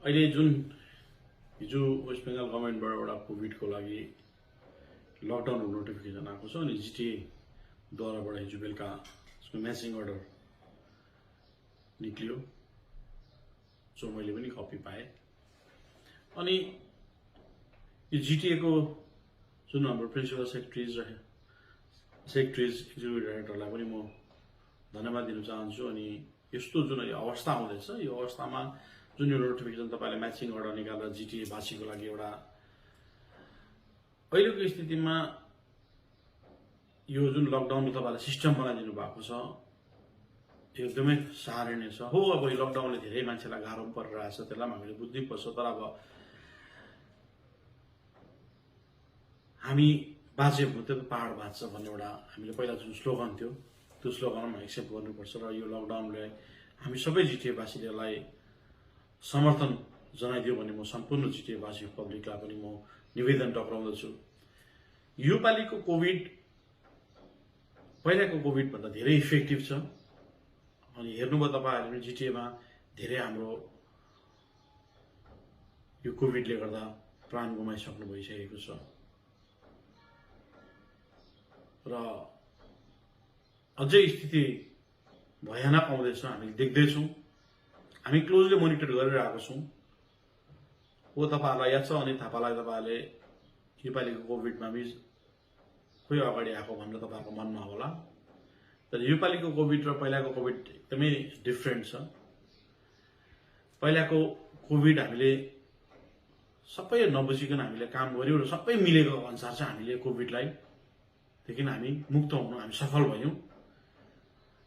अहिले जुन हिजो वेस्ट बेङ्गाल गभर्मेन्टबाट एउटा कोभिडको लागि लकडाउनको नोटिफिकेसन आएको छ अनि जिटिएद्वाराबाट हिजो बेलुका यसको म्याचिङ अर्डर निक्लियो जो मैले पनि कपी पाएँ। अनि यो जिटिएको जुन हाम्रो प्रिन्सिपल सेक्रेटरिज एक्जिक्युटिभ डाइरेक्टरलाई पनि म धन्यवाद दिन चाहन्छु। अनि यस्तो जुन अवस्था आउँदैछ यो अवस्थामा जुन यो नोटिफिकेसन तपाईँले म्याचिङ अर्डर निकालेर जिटिए भाषीको लागि एउटा अहिलेको स्थितिमा यो जुन लकडाउनको तपाईँले सिस्टम बनाइदिनु भएको छ यो एकदमै सराहनीय छ। हो अब यो लकडाउनले धेरै मान्छेलाई गाह्रो परिरहेछ, त्यसलाई पनि हामीले बुझ्नुपर्छ। तर अब हामी बाँचे भूते पहाड बाँच्छ भन्ने एउटा हामीले पहिला जुन स्लोगन थियो त्यो स्लोगनमा एक्सेप्ट गर्नुपर्छ र यो लकडाउनले हामी सबै जिटिएवासीलाई समर्थन जनाइदियो भने म सम्पूर्ण जिटिएवासी पब्लिकलाई पनि म निवेदन टक्राउँदछु। योपालिको कोभिड पहिलाको कोभिडभन्दा धेरै इफेक्टिभ छ। अनि हेर्नुभयो तपाईँहरूले जिटिएमा धेरै हाम्रो यो कोभिडले गर्दा प्राण गुमाइसक्नु भइसकेको छ र अझै स्थिति भयानक आउँदैछ, हामीले देख्दैछौँ, हामी क्लोजली मोनिटर गरिरहेको छौँ। हो तपाईँहरूलाई याद छ अनित थापालाई तपाईँहरूले योपालिको कोभिडमा पनि खोइ अगाडि आएको भनेर तपाईँहरूको मनमा होला। तर योपालिको कोभिड र पहिलाको कोभिड एकदमै डिफ्रेन्ट छ। पहिलाको कोभिड हामीले सबै नबुझिकन हामीले काम गऱ्यौँ र सबै मिलेको अनुसार चाहिँ हामीले कोभिडलाई देखि हामी मुक्त हुनु हामी सफल भयौँ।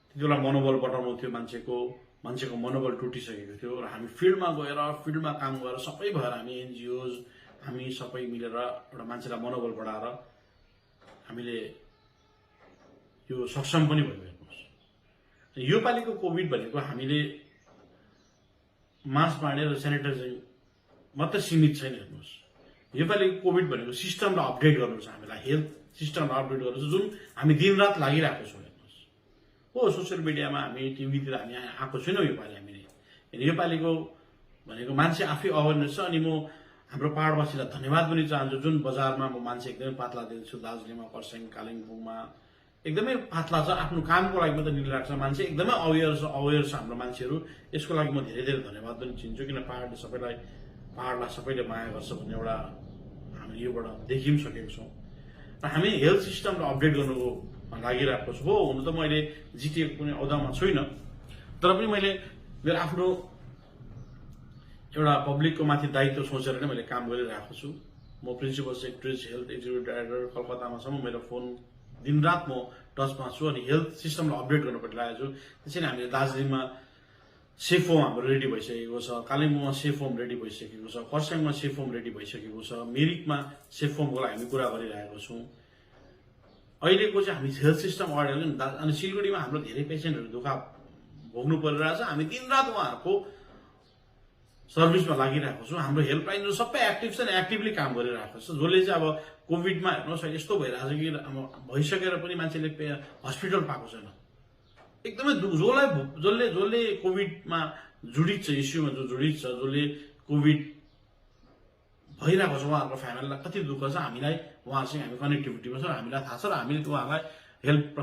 त्यति बेला मनोबल बढाउनु थियो, मान्छेको मनोबल टुटिसकेको थियो र हामी फिल्डमा काम गरेर सबै भएर हामी एनजिओज हामी सबै मिलेर एउटा मान्छेलाई मनोबल बढाएर हामीले यो सक्षम पनि भयो। हेर्नुहोस् योपालिको कोभिड भनेको हामीले मास्क बाँड्ने र सेनिटाइजर मात्रै सीमित छैन। हेर्नुहोस् योपालिको कोभिड भनेको सिस्टमलाई अपडेट गर्नु छ, हामीलाई हेल्थ सिस्टमलाई अपडेट गर्नु छ जुन हामी दिनरात लागिरहेको छौँ। हेर्नुहोस् हो सोसियल मिडियामा हामी टिभीतिर हामी आएको छैनौँ योपालि हामीले। योपालिको भनेको मान्छे आफै अवेरनेस छ। अनि म हाम्रो पहाडवासीलाई धन्यवाद पनि चाहन्छु जुन बजारमा म मान्छे एकदमै पातला देख्छु, दार्जिलिङमा, खरसाङ, कालिम्पोङमा एकदमै पातला छ, आफ्नो कामको लागि मात्रै निलिरहेको छ, मान्छे एकदमै अवेर छ हाम्रो मान्छेहरू। यसको लागि म धेरै धेरै धन्यवाद पनि चिन्छु किन पहाडलाई सबैले माया गर्छ भन्ने एउटा हामीले योबाट देखि पनि सकेको छौँ र हामी हेल्थ सिस्टमलाई अपडेट गर्नुको लागिरहेको छु। हो हुनु त मैले जिटिएको कुनै औदामा छुइनँ, तर पनि मैले मेरो आफ्नो एउटा पब्लिकको माथि दायित्व सोचेर नै मैले काम गरिरहेको छु। म principal secretary health executive director कलकत्तामासम्म मेरो फोन दिनरात म टचमा छु अनि हेल्थ सिस्टमलाई अपडेट गर्नुपर्ने लागेको छु। त्यसैले हामीले दार्जिलिङमा सेफ होम हाम्रो रेडी भइसकेको छ, कालिम्पोङमा सेफ होम रेडी भइसकेको छ, खरसाङमा सेफ होम रेडी भइसकेको छ, मिरिकमा सेफ होमको लागि हामी कुरा गरिरहेको छौँ। अहिलेको चाहिँ हामी हेल्थ सिस्टम अगाडि अनि सिलगढीमा हाम्रो धेरै पेसेन्टहरू दुःख भोग्नु परिरहेछ। हामी दिनरात उहाँहरूको सर्भिसमा लागिरहेको छौँ। हाम्रो हेल्पलाइनहरू सबै एक्टिभ छ, एक्टिभली काम गरिरहेको छ। जसले चाहिँ अब कोभिडमा हेर्नुहोस् अहिले यस्तो भइरहेछ कि भइसकेर पनि मान्छेले हस्पिटल पाएको छैन। एकदमै जसले कोभिडमा जुडित छ, इस्युमा जो जुडित छ, जसले कोभिड भइरहेको छ उहाँहरूको फ्यामिलीलाई कति दुःख छ, हामीलाई उहाँहरूसँग हामी कनेक्टिभिटीमा छ र हामीलाई थाहा छ र हामीले उहाँहरूलाई हेल्प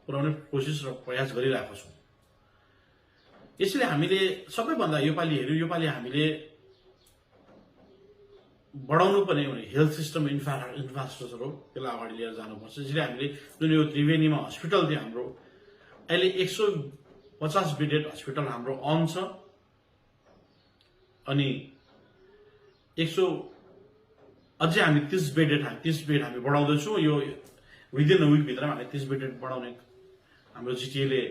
पुर्याउने कोसिस र प्रयास गरिरहेको छौँ। यसैले हामीले सबैभन्दा योपालि हामीले बढाउनु पर्ने हेल्थ सिस्टम इन्फ्रास्ट्रक्चर हो, त्यसलाई अगाडि लिएर जानुपर्छ। यसैले हामीले जुन यो त्रिवेणीमा हस्पिटल थियो हाम्रो अहिले 150 बेडेड हस्पिटल हाम्रो अन छ अनि अझै हामी 30 बेड हामी बढाउँदैछौँ। यो विदिन अ विकभित्रमा हामी 30 बेडेड बढाउने हाम्रो जिटिएले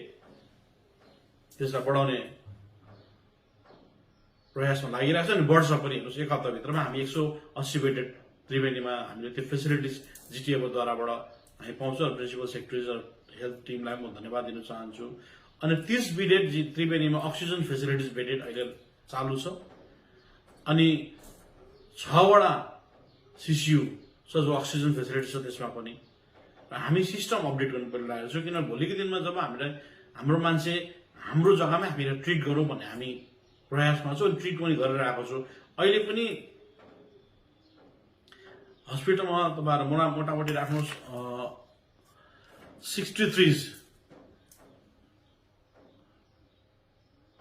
त्यसलाई बढाउने प्रयासमा लागिरहेको छ अनि बढ्छ पनि। हेर्नुहोस् एक हप्ताभित्रमा हामी 180 बेडेड त्रिवेणीमा हामीले त्यो फेसिलिटिज जिटिएको द्वाराबाट हामी पाउँछौँ। प्रिन्सिपल सेक्रेटरी र हेल्थ टिमलाई म धन्यवाद दिन चाहन्छु। अनि 30 बेडेड त्रिवेणीमा अक्सिजन फेसिलिटिज बेडेड अहिले चालु छ अनि 6वटा सिसियु छ जो अक्सिजन फेसिलिटी छ त्यसमा पनि। र हामी सिस्टम अपडेट गर्नु परिरहेको छ किन भोलिको दिनमा जब हामीलाई हाम्रो मान्छे हाम्रो जग्गामा हामीले ट्रिट गरौँ भन्ने हामी प्रयासमा छु अनि ट्रिट पनि गरेर आएको छु। अहिले पनि हस्पिटलमा तपाईँहरू मोटामोटी राख्नुहोस् 63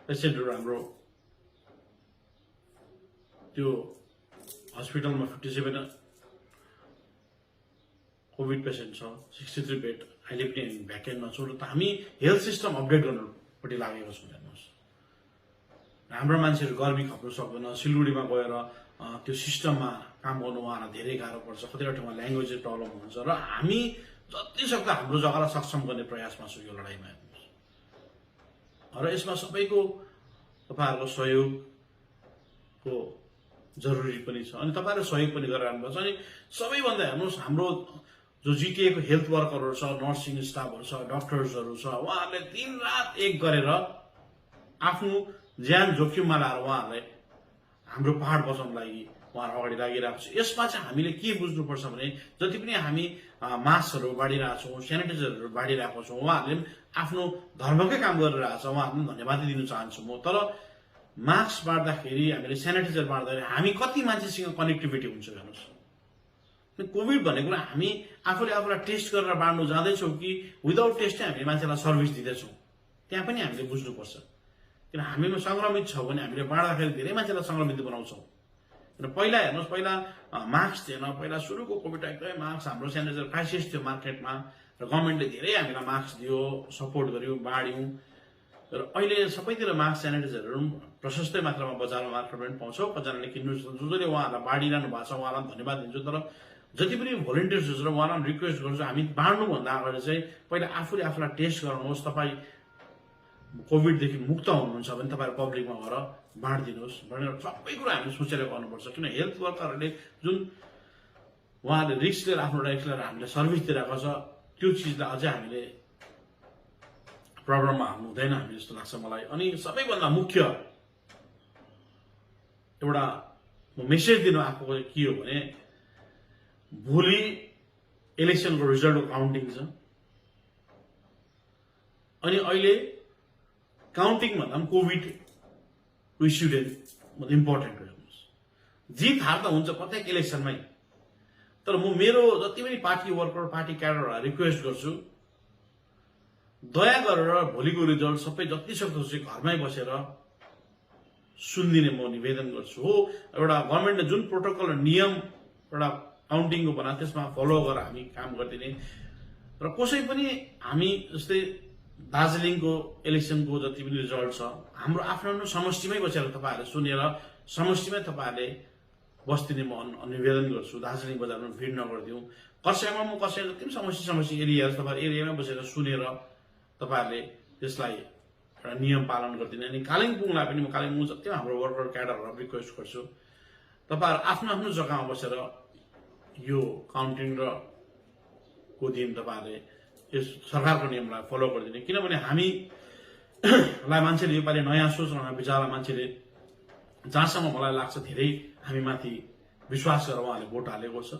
पेसेन्टहरू हाम्रो त्यो हस्पिटलमा 57 कोभिड पेसेन्ट छ, 63 बेड अहिले पनि हामी भ्याकेन्टमा छौँ। र हामी हेल्थ सिस्टम अपडेट गर्नुपट्टि लागेको छौँ। हेर्नुहोस्, हाम्रो मान्छेहरू गर्मी खप्नु सक्दैन, सिलगढीमा गएर त्यो सिस्टममा काम गर्नु उहाँलाई धेरै गाह्रो पर्छ, कतिवटा ठाउँमा ल्याङ्ग्वेज प्रब्लम हुन्छ। र हामी जति सक्दो हाम्रो जग्गालाई सक्षम गर्ने प्रयासमा छौँ यो लडाइँमा। हेर्नुहोस्, र यसमा सबैको तपाईँहरूको सहयोगको जरुरी पनि छ अनि तपाईँहरूले सहयोग पनि गरिरहनुपर्छ। अनि सबैभन्दा हेर्नुहोस्, हाम्रो जो जिटिएको हेल्थ वर्करहरू छ, नर्सिङ स्टाफहरू छ, डक्टर्सहरू छ, उहाँहरूले दिन रात एक गरेर आफ्नो ज्यान जोखिममा लाएर उहाँहरूले हाम्रो पहाड बचाउनको लागि उहाँहरू अगाडि लागिरहेको छ। यसमा चाहिँ हामीले के बुझ्नुपर्छ भने जति पनि हामी मास्कहरू बाँडिरहेको छौँ, सेनिटाइजरहरू बाँडिरहेको छौँ, उहाँहरूले पनि आफ्नो धर्मकै काम गरिरहेको छ, उहाँहरूलाई धन्यवाद दिन चाहन्छु म। तर मास्क बाँड्दाखेरि हामीले सेनिटाइजर बाँड्दाखेरि हामी कति मान्छेसँग कनेक्टिभिटी हुन्छ हेर्नुहोस्। कोभिड भनेको हामी आफूलाई टेस्ट गरेर बाँड्नु जाँदैछौँ कि विदाउट टेस्टै हामीले मान्छेलाई सर्भिस दिँदैछौँ, त्यहाँ पनि हामीले बुझ्नुपर्छ। किन हामीमा सङ्क्रमित छ भने हामीले बाँड्दाखेरि धेरै मान्छेलाई सङ्क्रमित बनाउँछौँ। र पहिला हेर्नुहोस्, पहिला मास्क थिएन, पहिला सुरुको कोभिड एकदमै मास्क हाम्रो सेनिटाइजर क्राइसिस थियो मार्केटमा र गभर्मेन्टले धेरै हामीलाई मास्क दियो, सपोर्ट गर्यो, बाँड्यौँ। र अहिले सबैतिर मास्क सेनिटाइजरहरू प्रशस्तै मात्रामा बजारमा मार्केटमा पनि पाउँछौँ, कतिजनाले किन्नु जसले उहाँहरूलाई बाँडिरहनु भएको छ उहाँलाई धन्यवाद दिन्छु। तर जति पनि भोलिन्टियर्सहरू छ उहाँलाई रिक्वेस्ट गर्छु, हामी बाँड्नुभन्दा अगाडि चाहिँ पहिला आफूलाई टेस्ट गराउनुहोस्। तपाईँ कोभिडदेखि मुक्त हुनुहुन्छ भने तपाईँहरू पब्लिकमा गएर बाँडिदिनुहोस् भनेर सबै कुरो हामीले सोचेर गर्नुपर्छ। किन हेल्थ वर्करहरूले जुन उहाँहरूले रिस्क लिएर आफ्नो रिस्क लिएर हामीले सर्भिस दिइरहेको छ, त्यो चिजलाई अझै हामीले प्रब्लममा हाल्नु हुँदैन हामी जस्तो लाग्छ मलाई। अनि सबैभन्दा मुख्य एउटा मेसेज दिनु आएको के हो भने भोलि इलेक्सनको रिजल्टको काउन्टिङ छ अनि अहिले काउन्टिङ भन्दा पनि कोभिड स्टुडेन्ट इम्पोर्टेन्ट हो। हेर्नुहोस्, जित हार त हुन्छ प्रत्येक इलेक्सनमै, तर म मेरो जति पनि पार्टी वर्कर पार्टी क्याडरहरूलाई रिक्वेस्ट गर्छु, दया गरेर भोलिको रिजल्ट सबै जति सक्दो चाहिँ घरमै बसेर सुनिदिने म निवेदन गर्छु। हो, एउटा गभर्मेन्टले जुन प्रोटोकल र नियम एउटा काउन्टिङको बना त्यसमा फलो गरेर हामी काम गरिदिने। र कसै पनि हामी जस्तै दार्जिलिङको इलेक्सनको जति पनि रिजल्ट छ हाम्रो आफ्नो समष्टिमै बसेर तपाईँहरूले सुनेर समष्टिमै तपाईँहरूले बस्दिने म निवेदन गर्छु। दार्जिलिङ बजारमा भिड नगरिदिउँ। कसैमा म कसै जति पनि समष्टि एरिया तपाईँ एरियामै बसेर सुनेर तपाईँहरूले त्यसलाई एउटा नियम पालन गरिदिने। अनि कालिम्पोङलाई पनि म कालिम्पोङ जति हाम्रो वर्कर क्याडरहरूलाई रिक्वेस्ट गर्छु, तपाईँहरू आफ्नो जग्गामा बसेर यो काउन्टिङ र को दिन तपाईँहरूले यस सरकारको नियमलाई फलो गरिदिने। किनभने हामीलाई मान्छेले योपालि नयाँ सोच नयाँ विचारलाई मान्छेले जहाँसम्म मलाई लाग्छ धेरै हामीमाथि विश्वास गरेर उहाँले भोट हालेको छ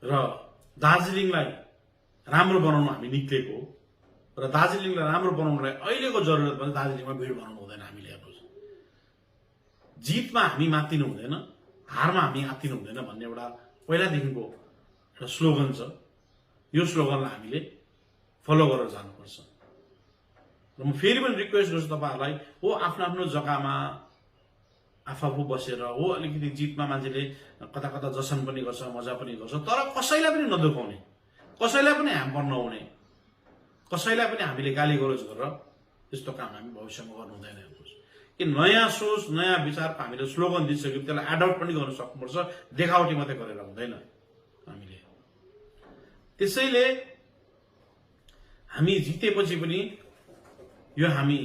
र दार्जिलिङलाई राम्रो बनाउनु हामी निक्लेको हो। र दार्जिलिङलाई राम्रो बनाउनलाई अहिलेको जरुरत भने दार्जिलिङमा भिड बनाउनु हुँदैन। हामीले हेर्नुहोस्, जितमा हामी मात्तिनु हुँदैन, हारमा हामी आत्तिनु हुँदैन भन्ने एउटा पहिलादेखिको एउटा स्लोगन छ। यो स्लोगनलाई हामीले फलो गरेर जानुपर्छ। र म फेरि पनि रिक्वेस्ट गर्छु तपाईँहरूलाई, हो आफ्नो जग्गामा आफू बसेर हो अलिकति जितमा मान्छेले कता कता जसन पनि गर्छ, मजा पनि गर्छ, तर कसैलाई पनि नदुखाउने, कसैलाई पनि ह्याम्पर नहुने, कसैलाई पनि हामीले गाली गलोज गरेर त्यस्तो काम हामी भविष्यमा गर्नु हुँदैन। हेर्नुहोस्, कि नयाँ सोच नयाँ विचारको हामीले स्लोगन दिइसक्यो त्यसलाई एडप्ट पनि गर्न सक्नुपर्छ, देखावटी मात्रै गरेर हुँदैन हामीले। त्यसैले हामी जितेपछि पनि यो हामी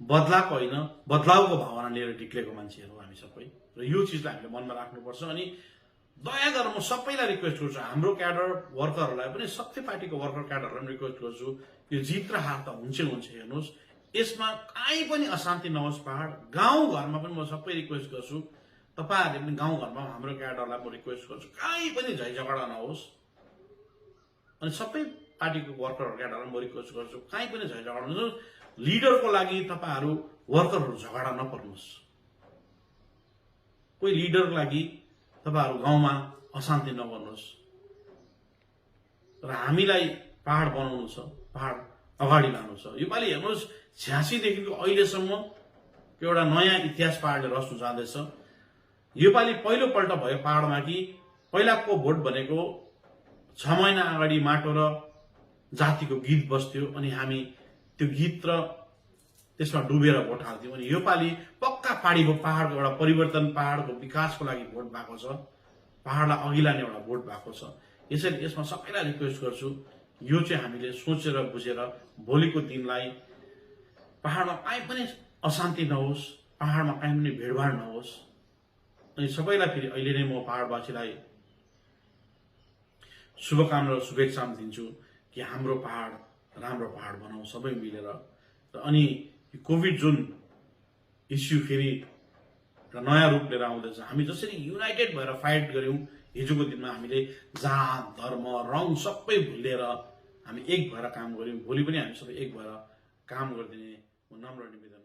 बदलाको होइन बदलावको भावना लिएर निक्लेको मान्छेहरू हामी सबै, र यो चिजलाई हामीले मनमा राख्नुपर्छ। अनि दया गरेर म सबैलाई रिक्वेस्ट गर्छु, हाम्रो क्याडर वर्करहरूलाई पनि सबै पार्टीको वर्कर क्याडरहरूलाई पनि रिक्वेस्ट गर्छु, यो जित र हार त हुन्छ। हेर्नुहोस्, यसमा कहीँ पनि अशान्ति नहोस्। पहाड गाउँघरमा पनि म सबै रिक्वेस्ट गर्छु, तपाईँहरूले पनि गाउँघरमा हाम्रो क्याडरलाई म रिक्वेस्ट गर्छु कहीँ पनि झै झगडा नहोस्। अनि सबै पार्टीको वर्करहरू क्याडरलाई म रिक्वेस्ट गर्छु कहीँ पनि झै झगडा नहोस्। लिडरको लागि तपाईहरू वर्करहरू झगडा नपर्नुहोस्। कोही लिडरको लागि तपाईहरू गाउँमा अशान्ति नगर्नुहोस्। र हामीलाई पहाड बनाउनु छ, पहाड अगाडि लानु छ। योपालि हेर्नुहोस् 86 देखिको अहिलेसम्म एउटा नयाँ इतिहास पहाडले रच्नु जाँदैछ। योपालि पहिलोपल्ट भयो पहाडमा कि पहिलाको भोट भनेको 6 महिना अगाडि माटो र जातिको गीत बस्थ्यो अनि हामी त्यो गीत र त्यसमा डुबेर भोट हाल्थ्यौं। अनि योपालि पक्का पहाडको एउटा परिवर्तन, पहाडको विकासको लागि भोट भएको छ, पहाडलाई अघि लाने एउटा भोट भएको छ। यसैले यसमा सबैलाई रिक्वेस्ट गर्छु, यो चाहिँ हामीले सोचेर बुझेर भोलिको दिनलाई पहाडमा कहीँ पनि अशान्ति नहोस्, पहाडमा कहीँ पनि भिडभाड नहोस्। अनि सबैलाई फेरि अहिले नै म पहाडवासीलाई शुभकामना र शुभेच्छा दिन्छु कि हाम्रो पहाड राम्रो पहाड बनाऊ सबै मिलेर। र अनि कोभिड जुन इस्यु फेरि एउटा नयाँ रूप लिएर आउँदैछ, हामी जसरी युनाइटेड भएर फाइट गर्यौं हिजोको दिनमा, हामीले जात धर्म रङ सबै भुलेर हामी एक भएर काम गर्यौं, भोलि पनि हामी सबै एक भएर काम गरिदिने म नम्र निवेदन